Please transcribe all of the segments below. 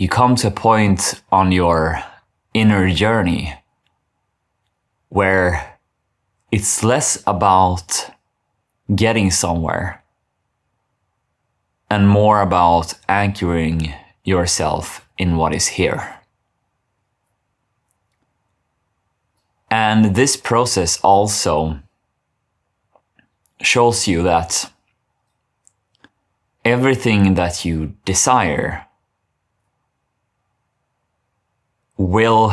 you come to a point on your inner journey where it's less about getting somewhere and more about anchoring yourself in what is here. And this process also shows you that everything that you desire will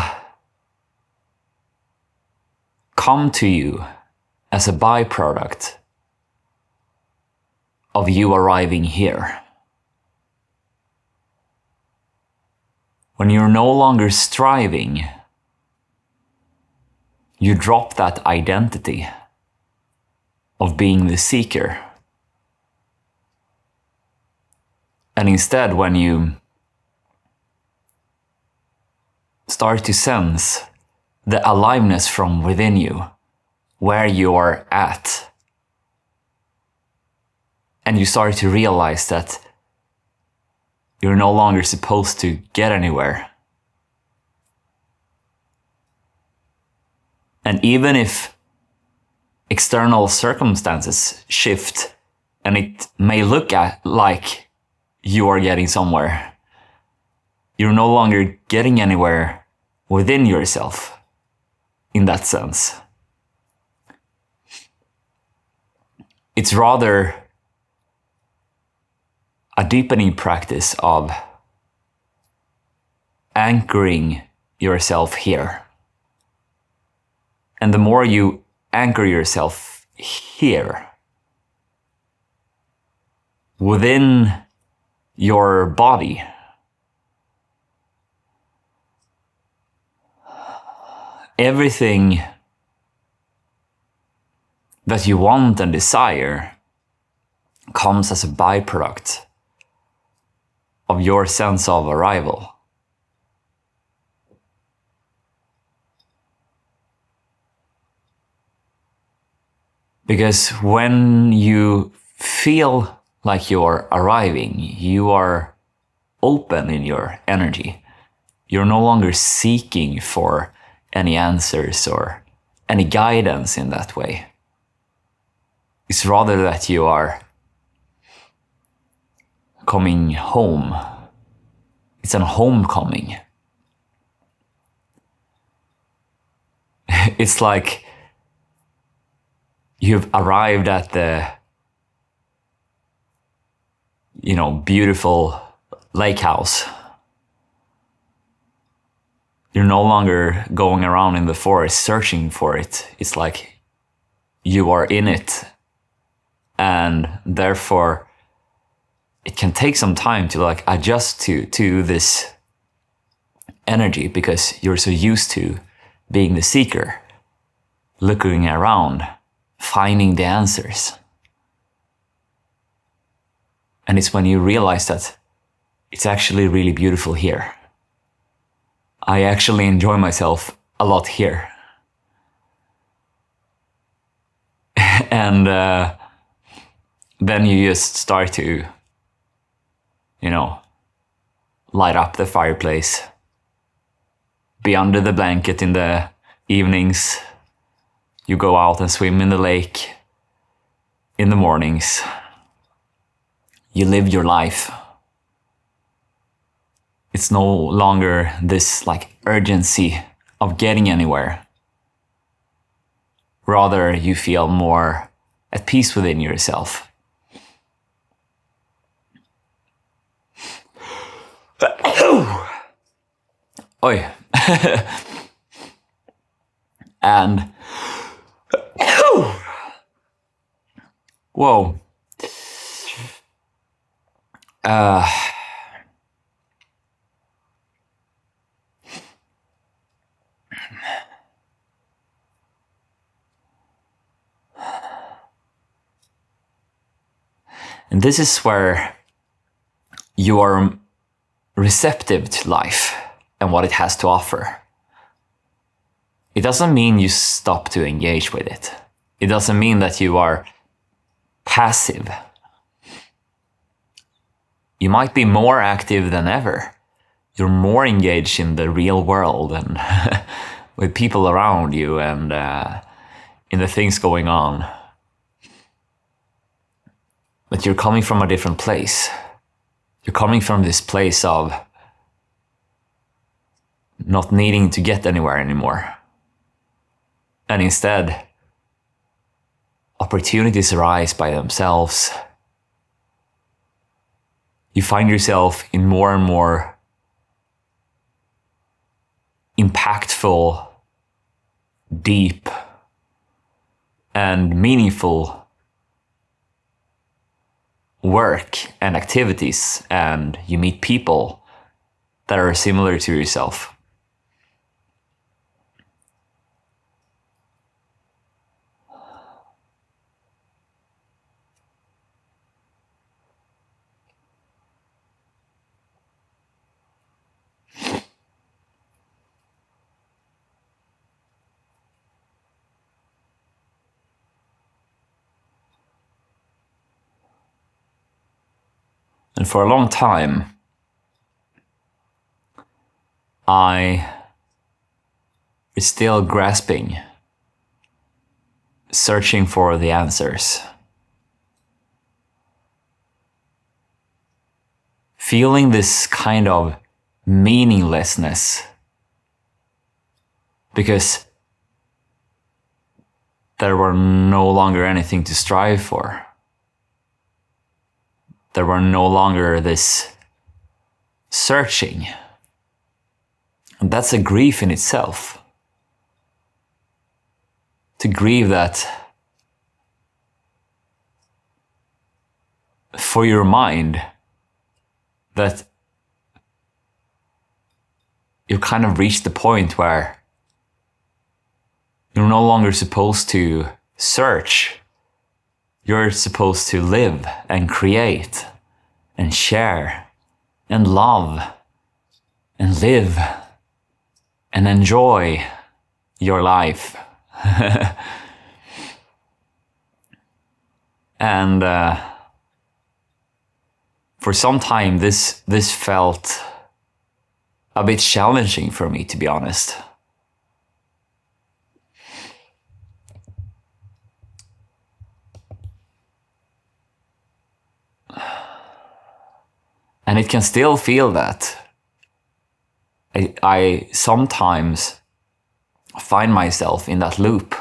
come to you as a byproduct of you arriving here. When you're no longer striving, you drop that identity of being the seeker. And instead, when you start to sense the aliveness from within you, where you are at, and you start to realize that you're no longer supposed to get anywhere. And even if external circumstances shift and it may look like you are getting somewhere, you're no longer getting anywhere within yourself in that sense. It's rather a deepening practice of anchoring yourself here. And the more you anchor yourself here, within your body, everything that you want and desire comes as a byproduct of your sense of arrival. Because when you feel like you're arriving, you are open in your energy. You're no longer seeking for any answers or any guidance in that way. It's rather that you are coming home. It's a homecoming. It's like you've arrived at the, beautiful lake house. You're no longer going around in the forest searching for it. It's like you are in it. And therefore, it can take some time to adjust to this energy because you're so used to being the seeker, looking around, finding the answers. And it's when you realize that it's actually really beautiful here. I actually enjoy myself a lot here. And then you just start to, light up the fireplace, be under the blanket in the evenings. You go out and swim in the lake in the mornings. You live your life. It's no longer this urgency of getting anywhere. Rather, you feel more at peace within yourself. Oi. And whoa. And this is where you are receptive to life and what it has to offer. It doesn't mean you stop to engage with it. It doesn't mean that you are passive. You might be more active than ever. you're more engaged in the real world and with people around you and in the things going on. But you're coming from a different place. You're coming from this place of not needing to get anywhere anymore. And instead, opportunities arise by themselves. You find yourself in more and more impactful, deep, and meaningful work and activities, and you meet people that are similar to yourself. And for a long time, I was still grasping, searching for the answers. Feeling this kind of meaninglessness because there were no longer anything to strive for. There were no longer this searching. And that's a grief in itself. To grieve that for your mind, that you kind of reached the point where you're no longer supposed to search. You're supposed to live and create and share and love and live and enjoy your life. And for some time this felt a bit challenging for me, to be honest. And it can still feel that. I sometimes find myself in that loop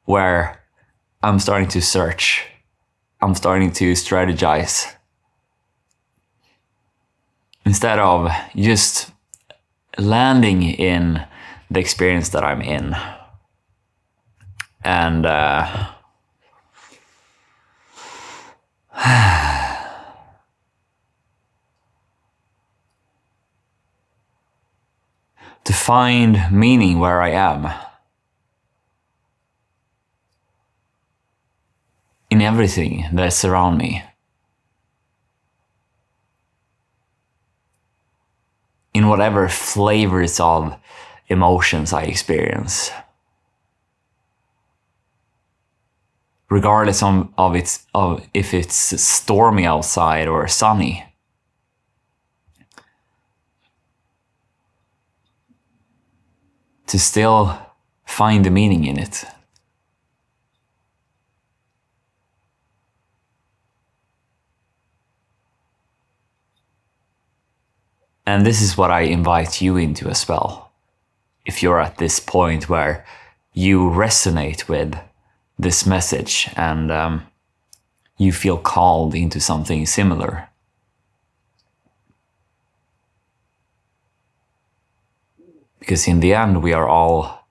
where I'm starting to search. I'm starting to strategize. Instead of just landing in the experience that I'm in. And to find meaning where I am. In everything that's around me. In whatever flavors of emotions I experience. Regardless of if it's stormy outside or sunny. To still find the meaning in it. And this is what I invite you into as well. If you're at this point where you resonate with this message and you feel called into something similar. Because in the end, we are all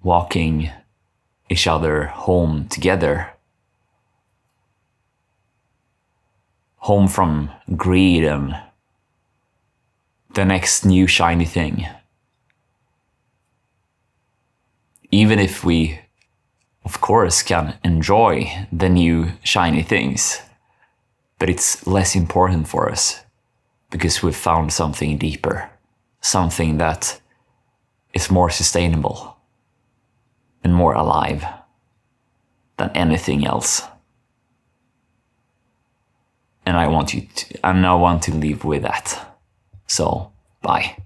walking each other home together. Home from greed and the next new shiny thing. Even if we, of course, can enjoy the new shiny things, but it's less important for us. Because we've found something deeper, something that is more sustainable and more alive than anything else. And I want to leave with that. So, bye.